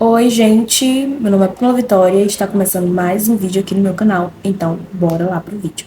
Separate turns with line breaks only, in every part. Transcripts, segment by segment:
Oi, gente, meu nome é Paula Vitória e está começando mais um vídeo aqui no meu canal, então bora lá pro vídeo.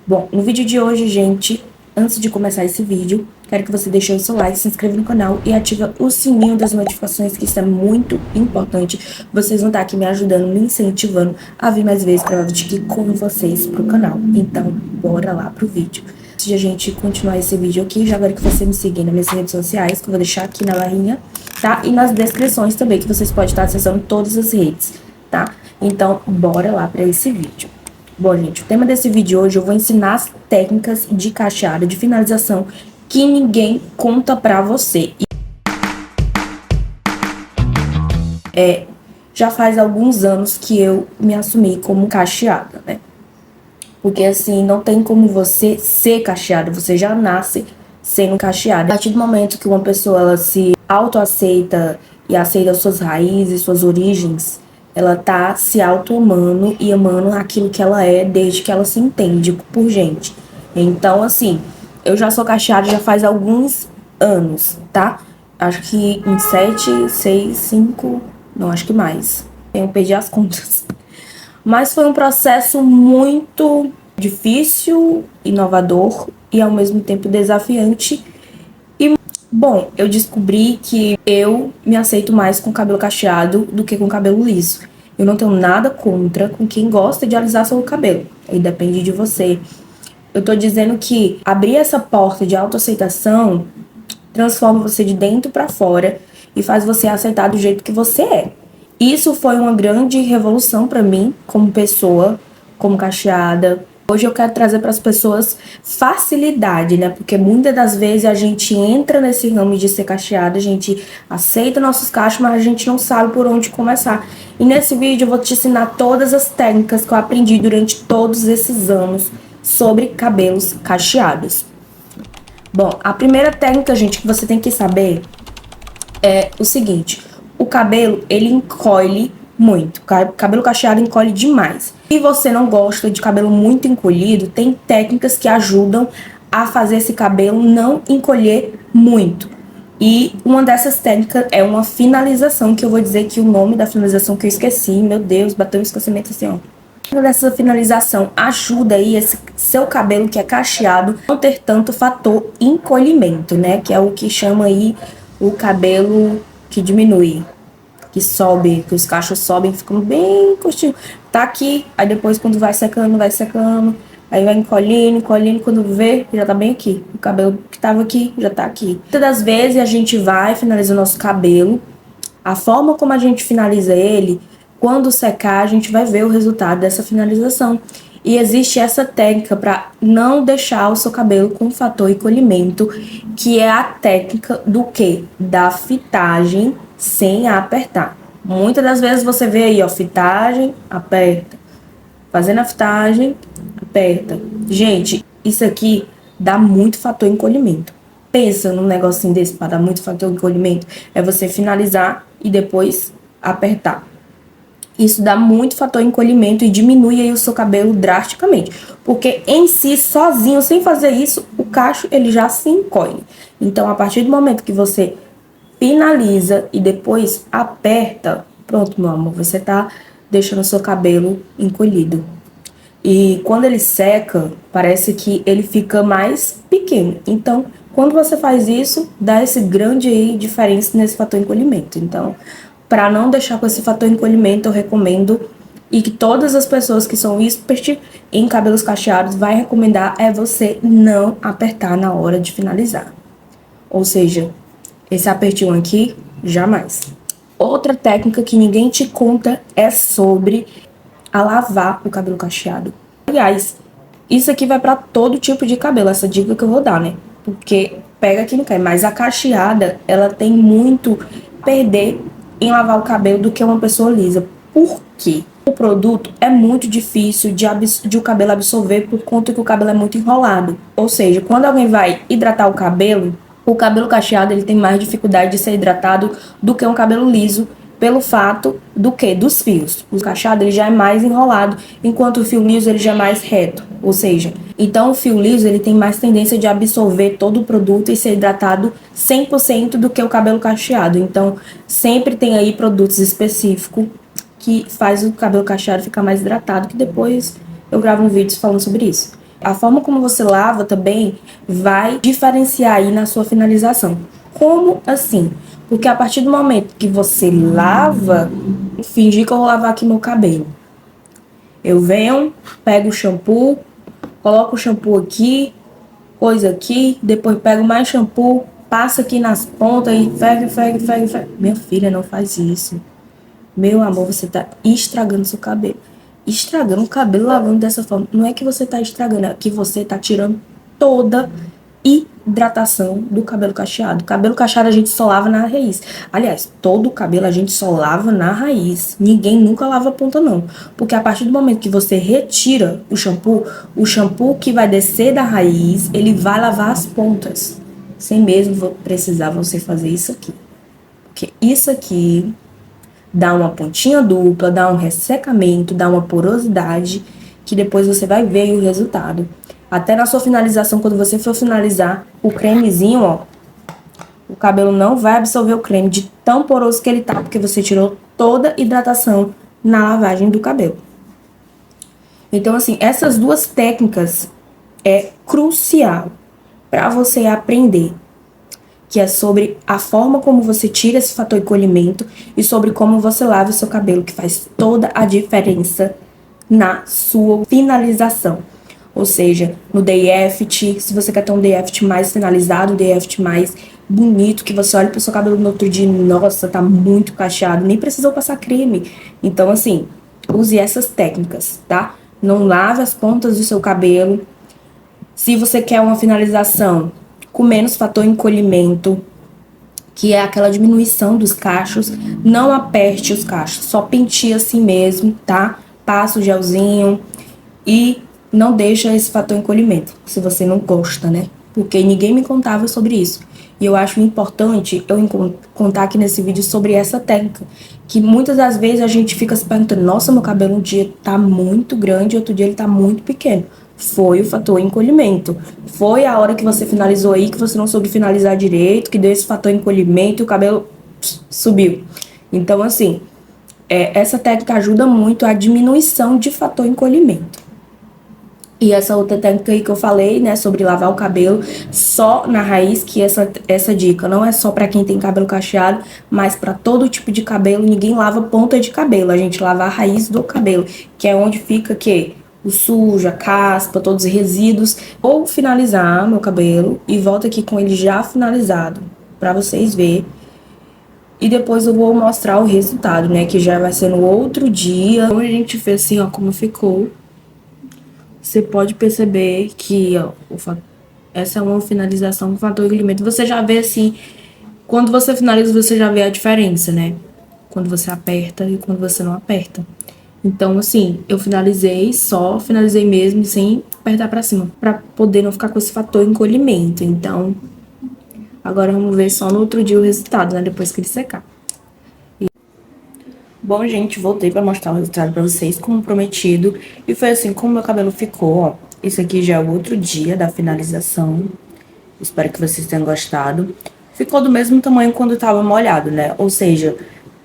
Bom, no vídeo de hoje, gente, antes de começar esse vídeo, quero que você deixe o seu like, se inscreva no canal e ative o sininho das notificações, que isso é muito importante. Vocês vão estar aqui me ajudando, me incentivando a vir mais vezes gravar vídeo aqui com vocês pro canal. Então, bora lá pro vídeo. Antes de a gente continuar esse vídeo aqui, já quero que você me siga nas minhas redes sociais, que eu vou deixar aqui na barrinha, tá? E nas descrições também, que vocês podem estar acessando todas as redes, tá? Então, bora lá pra esse vídeo. Bom, gente, o tema desse vídeo hoje eu vou ensinar as técnicas de cacheada, de finalização, que ninguém conta pra você. Já faz alguns anos que eu me assumi como cacheada, né? Porque assim, não tem como você ser cacheada, você já nasce sendo cacheada. A partir do momento que uma pessoa ela se autoaceita e aceita suas raízes, suas origens, ela tá se auto-amando e amando aquilo que ela é desde que ela se entende por gente. Então, assim, eu já sou cacheada já faz alguns anos, tá? Acho que em 7, 6, 5, não, acho que mais. Eu perdi as contas. Mas foi um processo muito difícil, inovador e ao mesmo tempo desafiante. E, bom, eu descobri que eu me aceito mais com cabelo cacheado do que com cabelo liso. Eu não tenho nada contra com quem gosta de alisar seu cabelo. Aí depende de você. Eu tô dizendo que abrir essa porta de autoaceitação transforma você de dentro pra fora e faz você aceitar do jeito que você é. Isso foi uma grande revolução pra mim, como pessoa, como cacheada. Hoje eu quero trazer para as pessoas facilidade, né? Porque muitas das vezes a gente entra nesse ramo de ser cacheada, a gente aceita nossos cachos, mas a gente não sabe por onde começar. E nesse vídeo eu vou te ensinar todas as técnicas que eu aprendi durante todos esses anos sobre cabelos cacheados. Bom, a primeira técnica, gente, que você tem que saber é o seguinte: o cabelo, ele encolhe muito. O cabelo cacheado encolhe demais. Se você não gosta de cabelo muito encolhido, tem técnicas que ajudam a fazer esse cabelo não encolher muito. E uma dessas técnicas é uma finalização, que eu vou dizer que o nome da finalização que eu esqueci, meu Deus, bateu um esquecimento assim, ó. Dessa finalização ajuda aí esse seu cabelo que é cacheado não ter tanto fator encolhimento, né? Que é o que chama aí o cabelo que diminui, que sobe, que os cachos sobem, ficam bem curtinho. Tá aqui, aí depois quando vai secando, aí vai encolhendo, encolhendo, quando vê, já tá bem aqui. O cabelo que tava aqui, já tá aqui. Muitas das vezes a gente vai finalizar o nosso cabelo, a forma como a gente finaliza ele, quando secar, a gente vai ver o resultado dessa finalização. E existe essa técnica para não deixar o seu cabelo com fator encolhimento, que é a técnica do quê? Da fitagem sem apertar. Muitas das vezes você vê aí, ó, fitagem, aperta. Fazendo a fitagem, aperta. Gente, isso aqui dá muito fator encolhimento. Pensa num negocinho desse para dar muito fator encolhimento. É você finalizar e depois apertar. Isso dá muito fator encolhimento e diminui aí o seu cabelo drasticamente. Porque em si, sozinho, sem fazer isso, o cacho ele já se encolhe. Então, a partir do momento que você finaliza e depois aperta, pronto, meu amor, você tá deixando o seu cabelo encolhido. E quando ele seca, parece que ele fica mais pequeno. Então, quando você faz isso, dá esse grande aí diferença nesse fator encolhimento. Então, para não deixar com esse fator encolhimento, eu recomendo, e que todas as pessoas que são expert em cabelos cacheados vai recomendar, é você não apertar na hora de finalizar. Ou seja, esse apertinho aqui, jamais. Outra técnica que ninguém te conta é sobre a lavar o cabelo cacheado. Aliás, isso aqui vai para todo tipo de cabelo, essa dica que eu vou dar, né? Porque pega quem não quer, mas a cacheada, ela tem muito perder em lavar o cabelo do que uma pessoa lisa. Por quê? O produto é muito difícil de o cabelo absorver por conta que o cabelo é muito enrolado. Ou seja, quando alguém vai hidratar o cabelo, O cabelo cacheado, ele tem mais dificuldade de ser hidratado do que um cabelo liso, pelo fato do que? Dos fios. O cacheado, ele já é mais enrolado, enquanto o fio liso, ele já é mais reto. Ou seja, então o fio liso, ele tem mais tendência de absorver todo o produto e ser hidratado 100% do que o cabelo cacheado. Então, sempre tem aí produtos específicos que faz o cabelo cacheado ficar mais hidratado, que depois eu gravo um vídeo falando sobre isso. A forma como você lava também vai diferenciar aí na sua finalização. Como assim? Porque a partir do momento que você lava, fingir que eu vou lavar aqui meu cabelo. Eu venho, pego o shampoo, coloco o shampoo aqui, coisa aqui, depois pego mais shampoo, passo aqui nas pontas e ferve. Minha filha, não faz isso. Meu amor, você tá estragando seu cabelo. Estragando o cabelo lavando dessa forma. Não é que você tá estragando, é que você tá tirando toda hidratação do cabelo cacheado. Cabelo cacheado a gente só lava na raiz. Aliás, todo o cabelo a gente só lava na raiz. Ninguém nunca lava a ponta, não. Porque a partir do momento que você retira o shampoo que vai descer da raiz, ele vai lavar as pontas. Sem mesmo precisar você fazer isso aqui. Porque isso aqui dá uma pontinha dupla, dá um ressecamento, dá uma porosidade, que depois você vai ver o resultado. Até na sua finalização, quando você for finalizar o cremezinho, ó, o cabelo não vai absorver o creme de tão poroso que ele tá, porque você tirou toda a hidratação na lavagem do cabelo. Então, assim, essas duas técnicas é crucial para você aprender, que é sobre a forma como você tira esse fator encolhimento e sobre como você lava o seu cabelo, que faz toda a diferença na sua finalização. Ou seja, no day aft, se você quer ter um day aft mais finalizado, um day aft mais bonito, que você olha pro seu cabelo no outro dia, nossa, tá muito cacheado, nem precisou passar creme. Então, assim, use essas técnicas, tá? Não lave as pontas do seu cabelo. Se você quer uma finalização com menos fator encolhimento, que é aquela diminuição dos cachos, não aperte os cachos, só penteia assim mesmo, tá? Passa o gelzinho e não deixa esse fator encolhimento, se você não gosta, né? Porque ninguém me contava sobre isso. E eu acho importante eu contar aqui nesse vídeo sobre essa técnica, que muitas das vezes a gente fica se perguntando, nossa, meu cabelo um dia tá muito grande, outro dia ele tá muito pequeno. Foi o fator encolhimento. Foi a hora que você finalizou aí, que você não soube finalizar direito, que deu esse fator encolhimento e o cabelo subiu. Então, assim, essa técnica ajuda muito a diminuição de fator encolhimento. E essa outra técnica aí que eu falei, né, sobre lavar o cabelo só na raiz, que essa dica não é só pra quem tem cabelo cacheado, mas pra todo tipo de cabelo. Ninguém lava ponta de cabelo, a gente lava a raiz do cabelo, que é onde fica o sujo, a caspa, todos os resíduos. Vou finalizar meu cabelo e volto aqui com ele já finalizado, pra vocês verem. E depois eu vou mostrar o resultado, né, que já vai ser no outro dia. Então a gente vê assim, ó, como ficou. Você pode perceber que, ó, essa é uma finalização com fator encolhimento. Você já vê assim, quando você finaliza, você já vê a diferença, né? Quando você aperta e quando você não aperta. Então, assim, eu finalizei mesmo, sem apertar pra cima, pra poder não ficar com esse fator encolhimento. Então, agora vamos ver só no outro dia o resultado, né? Depois que ele secar. Bom, gente, voltei pra mostrar o resultado pra vocês, como prometido. E foi assim como meu cabelo ficou, ó. Esse aqui já é o outro dia da finalização. Espero que vocês tenham gostado. Ficou do mesmo tamanho quando tava molhado, né? Ou seja,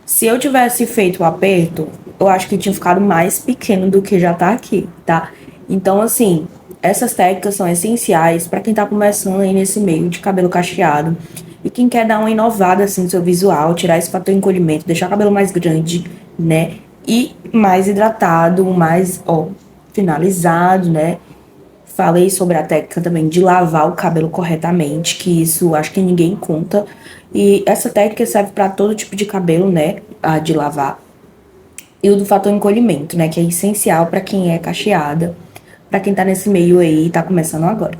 se eu tivesse feito o aperto, eu acho que tinha ficado mais pequeno do que já tá aqui, tá? Então, assim, essas técnicas são essenciais pra quem tá começando aí nesse meio de cabelo cacheado. E quem quer dar uma inovada, assim, no seu visual, tirar esse fator encolhimento, deixar o cabelo mais grande, né? E mais hidratado, mais, ó, finalizado, né? Falei sobre a técnica também de lavar o cabelo corretamente, que isso acho que ninguém conta. E essa técnica serve pra todo tipo de cabelo, né? A de lavar. E o do fator encolhimento, né? Que é essencial pra quem é cacheada, pra quem tá nesse meio aí e tá começando agora.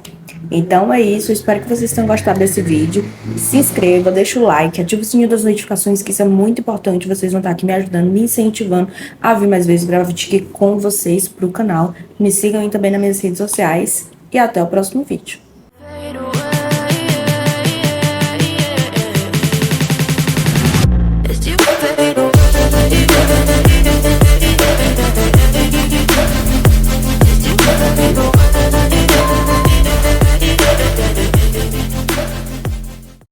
Então é isso, eu espero que vocês tenham gostado desse vídeo. Se inscreva, deixa o like, ativa o sininho das notificações, que isso é muito importante. Vocês vão estar aqui me ajudando, me incentivando a vir mais vezes gravar vídeo aqui com vocês pro canal. Me sigam aí também nas minhas redes sociais e até o próximo vídeo.